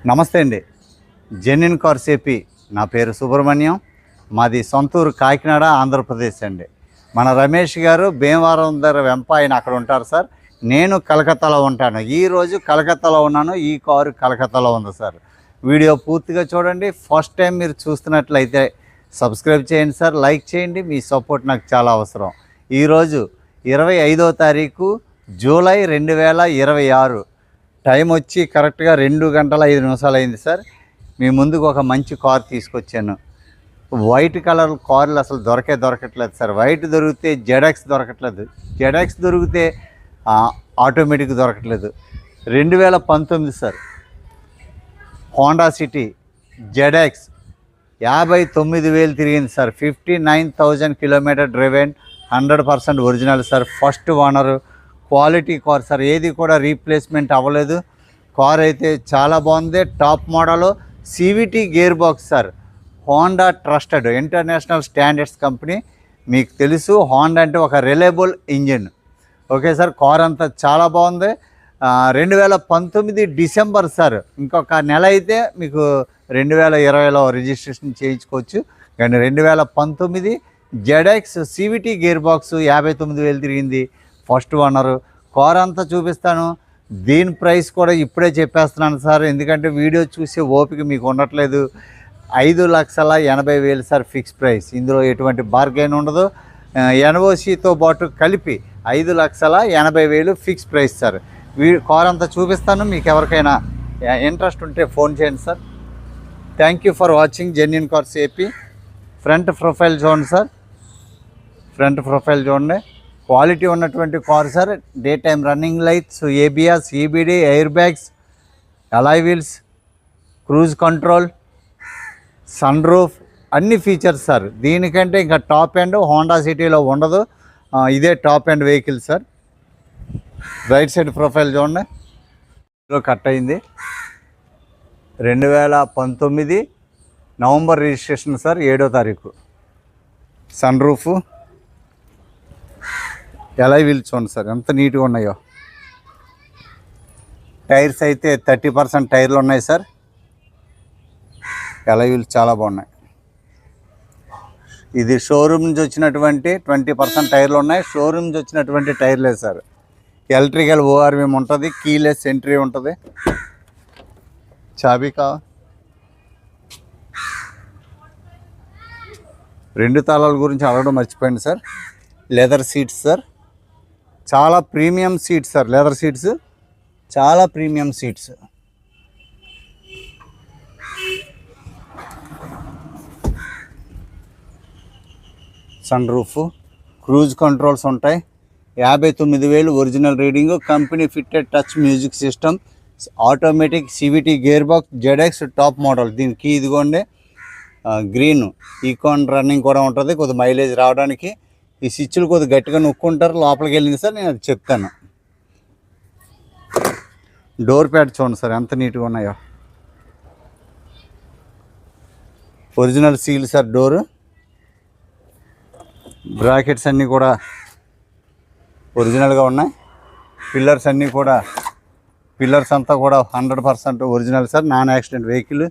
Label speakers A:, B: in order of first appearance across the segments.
A: నమస్తే అండి. Genuine cars AP. నా పేరు సుబ్రహ్మణ్యం. మాది సొంతూరు కాకినాడ, ఆంధ్రప్రదేశ్ అండి. మన రమేష్ గారు భీమవరం దగ్గర వెంప ఆయన అక్కడ ఉంటారు సార్. నేను కలకత్తాలో ఉంటాను. ఈరోజు కలకత్తాలో ఉన్నాను. ఈ కారు కలకత్తాలో ఉంది సార్. వీడియో పూర్తిగా చూడండి. ఫస్ట్ టైం మీరు చూస్తున్నట్లయితే సబ్స్క్రైబ్ చేయండి సార్, లైక్ చేయండి. మీ సపోర్ట్ నాకు చాలా అవసరం. ఈరోజు 25వ తారీఖు జూలై 2026. టైం వచ్చి కరెక్ట్గా 2 గంటల 5 నిమిషాలు అయింది సార్. మీ ముందుకు ఒక మంచి కార్ తీసుకొచ్చాను. వైట్ కలర్ కార్లు అసలు దొరకట్లేదు సార్. వైట్ దొరికితే జెడ్ఎక్స్ దొరకట్లేదు, జెడ్ఎక్స్ దొరికితే ఆటోమేటిక్ దొరకట్లేదు. 2019 సార్ హోండా సిటీ జెడ్ఎక్స్ 59,000 తిరిగింది sir. 59,000 kilometre driven, 100% original sir. First owner, quality car sir. ఏది కూడా రీప్లేస్మెంట్ అవ్వలేదు. కార్ అయితే చాలా బాగుంది. Top model, CVT gear box sir. Honda trusted international standards company. మీకు తెలుసు హోండా అంటే ఒక reliable engine. Okay sir. Car అంతా చాలా బాగుంది. 2019 డిసెంబర్ సార్. ఇంకొక నెల అయితే మీకు 2020లో రిజిస్ట్రేషన్ చేయించుకోవచ్చు. కానీ 2019 జెడ్ఎక్స్ సివిటీ గేర్ బాక్స్ 59,000 తిరిగింది. First owner. కార్ అంతా చూపిస్తాను. దీని ప్రైస్ కూడా ఇప్పుడే చెప్పేస్తున్నాను సార్, ఎందుకంటే వీడియో చూసే ఓపిక మీకు ఉండట్లేదు. 5,80,000 సార్ ఫిక్స్ ప్రైస్. ఇందులో ఎటువంటి బార్గెన్ ఉండదు. ఎన్ఓసితో పాటు కలిపి 5,80,000 ఫిక్స్ ప్రైస్ సార్. కార్ అంతా చూపిస్తాను. మీకు ఎవరికైనా ఇంట్రెస్ట్ ఉంటే ఫోన్ చేయండి sir. Thank you for watching genuine cars AP. Front profile చూడండి సార్. ఫ్రంట్ ప్రొఫైల్ చూడండి. క్వాలిటీ ఉన్నటువంటి car sir. Day time running lights, ABS, EBD, air bags, alloy wheels, cruise control, sun roof, అన్ని features sir. దీనికంటే ఇంకా top end Honda సిటీలో ఉండదు. ఇదే top end vehicle sir. Right side profile చూడండి. Cut అయింది. 2019 నవంబర్ రిజిస్ట్రేషన్ సార్. 7వ తారీఖు. సన్ రూఫ్, అలాయ్ వీల్స్ చూడండి సార్ ఎంత నీట్గా ఉన్నాయో. టైర్స్ అయితే 30% టైర్లు ఉన్నాయి సార్. అలాయ్ వీల్స్ చాలా బాగున్నాయి. ఇది షోరూమ్ నుంచి వచ్చినటువంటి 20% టైర్లు ఉన్నాయి. షోరూమ్ నుంచి వచ్చినటువంటి టైర్లే సార్. ఎలక్ట్రికల్ ఓఆర్వీఎం ఉంటుంది. కీలెస్ ఎంట్రీ ఉంటుంది. చాబీ కా 2 తాళాల గురించి అడగడం మర్చిపోయింది సార్. Leather seats sir. చాలా premium seats sir. Leather seats చాలా premium seats. Sunroof, cruise controls ఉంటాయి. 59,000 original reading. Company fitted touch music system, automatic CVT gear box, ZX top model. దీనికి ఇదిగోండి గ్రీన్ ఈకాన్ రన్నింగ్ కూడా ఉంటుంది కొద్ది mileage రావడానికి. ఈ స్విచ్లు కొద్ది గట్టిగా నొక్కుంటారు. లోపలికి వెళ్ళింది సార్, నేను అది చెప్తాను. డోర్ ప్యాడ్ చూడండి సార్ ఎంత నీట్గా ఉన్నాయో. Original seal sir door. Brackets అన్నీ కూడా ఒరిజినల్గా ఉన్నాయి. పిల్లర్స్ అన్నీ కూడా, పిల్లర్స్ అంతా కూడా 100% original sir. Non accident vehicle.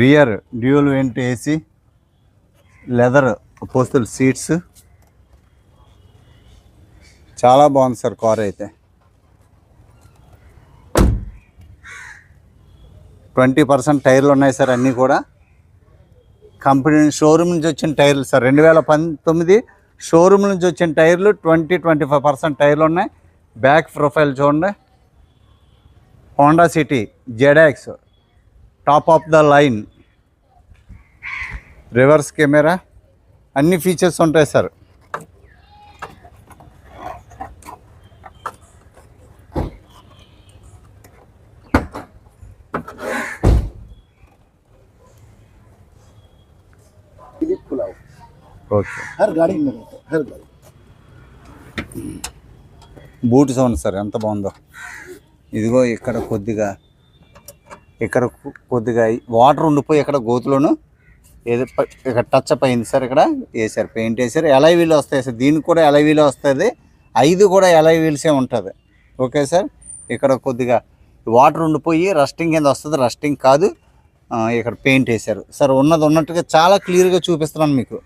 A: Rear dual vent AC, leather postal seats. చాలా బాగుంది సార్ కార్ అయితే. 20% టైర్లు ఉన్నాయి సార్. అన్నీ కూడా కంపెనీ షోరూమ్ నుంచి వచ్చిన టైర్లు సార్. 2019 షోరూమ్ నుంచి వచ్చిన టైర్లు 20-25% టైర్లు ఉన్నాయి. బ్యాక్ ప్రొఫైల్ చూడండి. Honda City ZX top of the line. Reverse camera, అన్ని ఫీచర్స్ ఉంటాయి sir. Okay. Boot sound sir ఎంత బాగుందో. ఇదిగో ఇక్కడ కొద్దిగా వాటర్ ఉండిపోయి ఇక్కడ గోతులోను ఏదో ఇక్కడ టచ్ అప్ అయింది సార్. ఇక్కడ వేసారు, పెయింట్ వేసారు. ఎలై వీల్ వస్తాయి సార్. దీనికి కూడా ఎలై వీల్ వస్తుంది. 5 కూడా ఎలై వీల్సే ఉంటుంది. Okay sir. ఇక్కడ కొద్దిగా వాటర్ ఉండిపోయి రస్టింగ్ కింద వస్తుంది, రస్టింగ్ కాదు. ఇక్కడ పెయింట్ వేశారు సార్. ఉన్నది ఉన్నట్టుగా చాలా క్లియర్గా చూపిస్తున్నాను మీకు,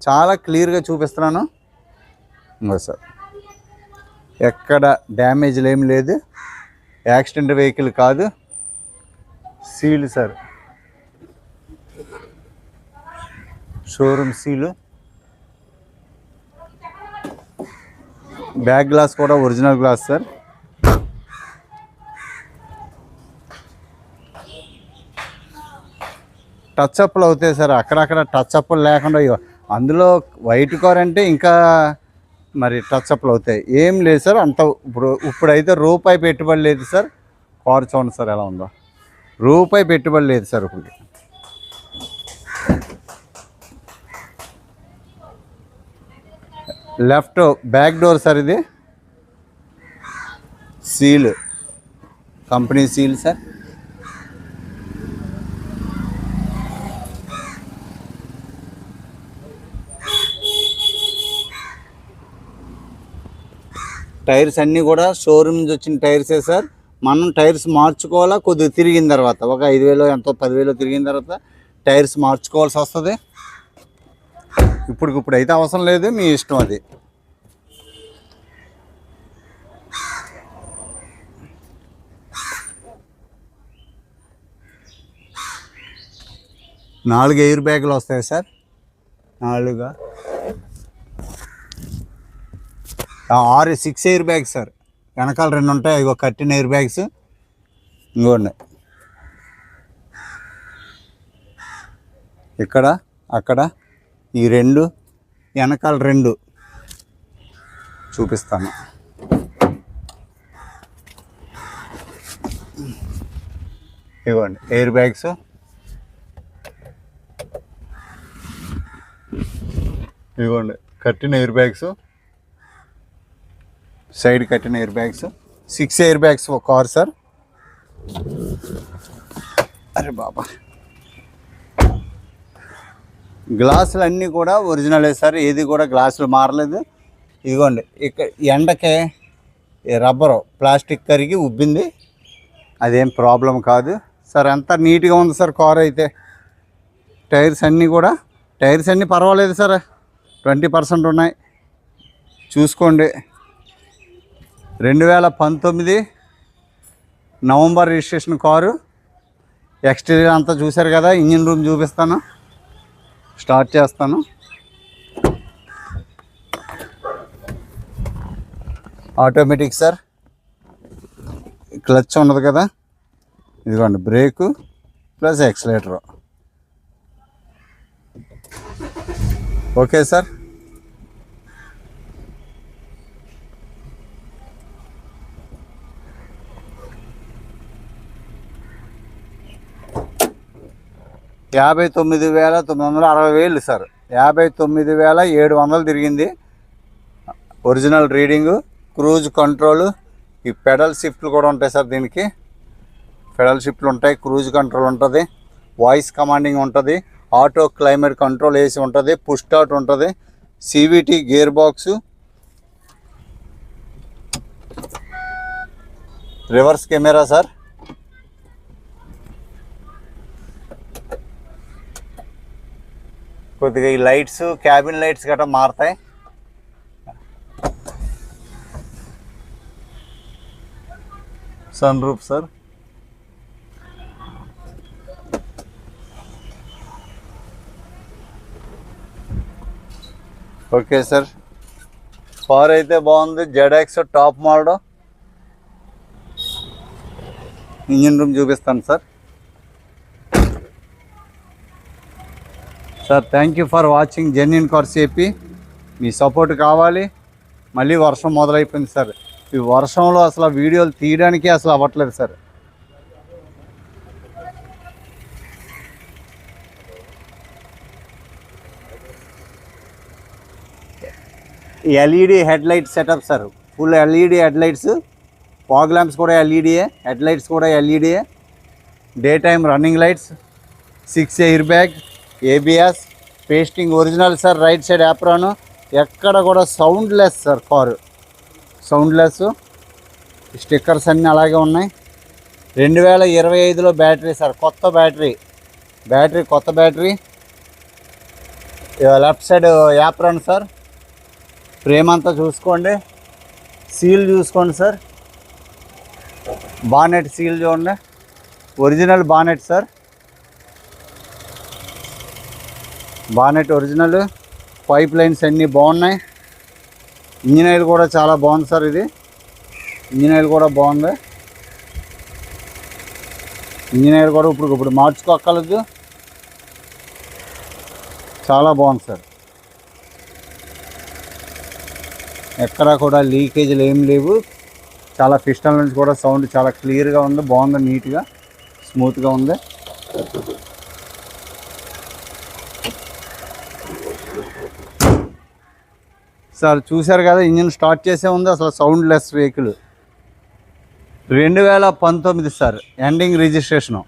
A: చాలా క్లియర్గా చూపిస్తున్నాను సార్. ఎక్కడ డ్యామేజ్లు ఏమి లేదు, యాక్సిడెంట్ వెహికల్ కాదు, seal sir, showroom seal. Back glass కూడా ఒరిజినల్ గ్లాస్ సార్. టచ్ అప్లు అవుతాయి సార్, అక్కడక్కడ టచ్ అప్లు లేకుండా. అందులో వైట్ కార్ అంటే ఇంకా మరి టచ్ అప్లు అవుతాయి, ఏం లేదు సార్. అంత ఇప్పుడైతే రూపాయి పెట్టుబడి లేదు సార్. కార్ చూడండి సార్ ఎలా ఉందో, రూపాయి పెట్టుబడి లేదు సార్. ఇప్పుడు లెఫ్ట్ బ్యాక్ డోర్ సార్, ఇది seal, company seal sir. Tyres అన్నీ కూడా షోరూమ్ నుంచి వచ్చిన టైర్సే సార్. మనం టైర్స్ మార్చుకోవాలా కొద్దిగా తిరిగిన తర్వాత, ఒక 5,000 ఎంతో 10,000 తిరిగిన తర్వాత టైర్స్ మార్చుకోవాల్సి వస్తుంది. ఇప్పుడు అయితే అవసరం లేదు, మీ ఇష్టం అది. నాలుగు ఎయిర్ బ్యాగులు వస్తాయి సార్, 6 ఎయిర్ బ్యాగ్స్ సార్. వెనకాల 2 ఉంటాయి, ఇగో కట్టిన ఎయిర్ బ్యాగ్స్. ఇంకోండి ఇక్కడ అక్కడ ఈ 2, వెనకాల 2 చూపిస్తాను. ఇవ్వండి ఎయిర్ బ్యాగ్స్. ఇవ్వండి కట్టిన ఎయిర్ బ్యాగ్స్, సైడ్ కట్టిన ఎయిర్ బ్యాగ్స్. 6 ఎయిర్ బ్యాగ్స్ ఒక కార్ సార్. అరే బాబా, గ్లాసులు అన్నీ కూడా ఒరిజినలే సార్, ఏది కూడా గ్లాసులు మారలేదు. ఇదిగోండి ఇక్కడ ఎండకే రబ్బరు ప్లాస్టిక్ కరిగి ఉబ్బింది, అదేం ప్రాబ్లం కాదు సార్. అంతా నీట్గా ఉంది సార్ కార్ అయితే. టైర్స్ అన్నీ పర్వాలేదు సార్, 20% ఉన్నాయి. చూసుకోండి. 2019 నవంబర్ రిజిస్ట్రేషన్ కారు. ఎక్స్టీరియర్ అంతా చూశారు కదా. ఇంజిన్ రూమ్ చూపిస్తాను, స్టార్ట్ చేస్తాను. ఆటోమేటిక్ సార్, క్లచ్ ఉన్నది కదా, ఇదిగోండి brake plus accelerator. Okay sir. $59,960 sir. 59,700 తిరిగింది. Original reading, cruise control. ఈ పెడల్ షిఫ్ట్లు కూడా ఉంటాయి సార్. దీనికి పెడల్ షిఫ్ట్లు ఉంటాయి, క్రూజ్ కంట్రోల్ ఉంటుంది, వాయిస్ కమాండింగ్ ఉంటుంది, ఆటో క్లైమేట్ కంట్రోల్ ఏసీ ఉంటుంది, పుష్ స్టార్ట్ ఉంటుంది, CVT gear box, reverse camera sir. కొద్దిగా ఈ లైట్స్, క్యాబిన్ లైట్స్ గట్రా మారుతాయి. Sun roof sir. Okay sir. Car అయితే బాగుంది, ZX top model. Engine room చూపిస్తాను sir. Sir thank you for watching genuine cars AP. మీ support కావాలి. మళ్ళీ వర్షం మొదలైపోయింది సార్. ఈ వర్షంలో అసలు వీడియోలు తీయడానికి అసలు అవ్వట్లేదు sir. LED head light setup sir, full LED head lights. Fog lamps కూడా ఎల్ఈడియే, హెడ్ లైట్స్ కూడా ఎల్ఈడియే, day time running lights, 6 airbag, ABS, pasting original sir. Right side apron, ఎక్కడ కూడా soundless sir car, soundless. Stickers అన్నీ అలాగే ఉన్నాయి. 2025లో బ్యాటరీ సార్, కొత్త బ్యాటరీ కొత్త battery. Left side apron sir. Frame అంతా చూసుకోండి, సీల్ చూసుకోండి సార్. బానెట్ సీల్ చూడండి, original bonnet sir. Bonnet original. Pipe lines అన్నీ బాగున్నాయి. ఇంజిన్ ఆయిల్ కూడా చాలా బాగుంది సార్. ఇది ఇంజిన్ ఆయిల్ కూడా బాగుంది. ఇంజిన్ ఆయిల్ కూడా ఇప్పుడు మార్చుకోక్కర్లేదు, చాలా బాగుంది సార్. ఎక్కడా కూడా లీకేజీలు ఏం లేవు. చాలా పిస్టన్ నుంచి కూడా సౌండ్ చాలా క్లియర్గా ఉంది, బాగుంది, నీట్గా స్మూత్గా ఉంది. సార్ చూశారు కదా, ఇంజిన్ స్టార్ట్ చేసే ఉంది, అసలు soundless vehicle. 2019 sir, ending registration.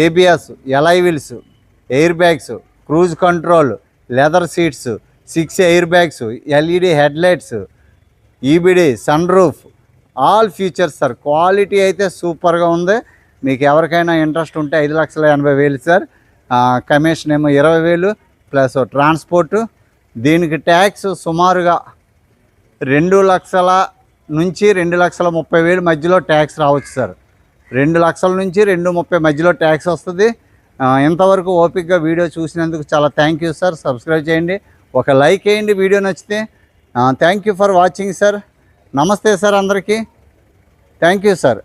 A: ABS, alloy wheels, air bags, cruise control, leather seats, 6 air bags, LED headlights, EBD, sun roof, all features sir. Quality అయితే సూపర్గా ఉంది. మీకు ఎవరికైనా ఇంట్రెస్ట్ ఉంటే 5,80,000 సార్. కమిషన్ ఏమో 20,000 ప్లస్ ట్రాన్స్పోర్టు. దీనికి tax సుమారుగా 2 లక్షల నుంచి 2,30,000 మధ్యలో ట్యాక్స్ రావచ్చు సార్. 2 లక్షల నుంచి 2,30,000 మధ్యలో ట్యాక్స్ వస్తుంది. ఇంతవరకు ఓపిక్గా వీడియో చూసినందుకు చాలా థ్యాంక్ యూ సార్. సబ్స్క్రైబ్ చేయండి, ఒక లైక్ వేయండి వీడియో నచ్చితే. Thank you for watching sir. నమస్తే సార్ అందరికీ. Thank you sir.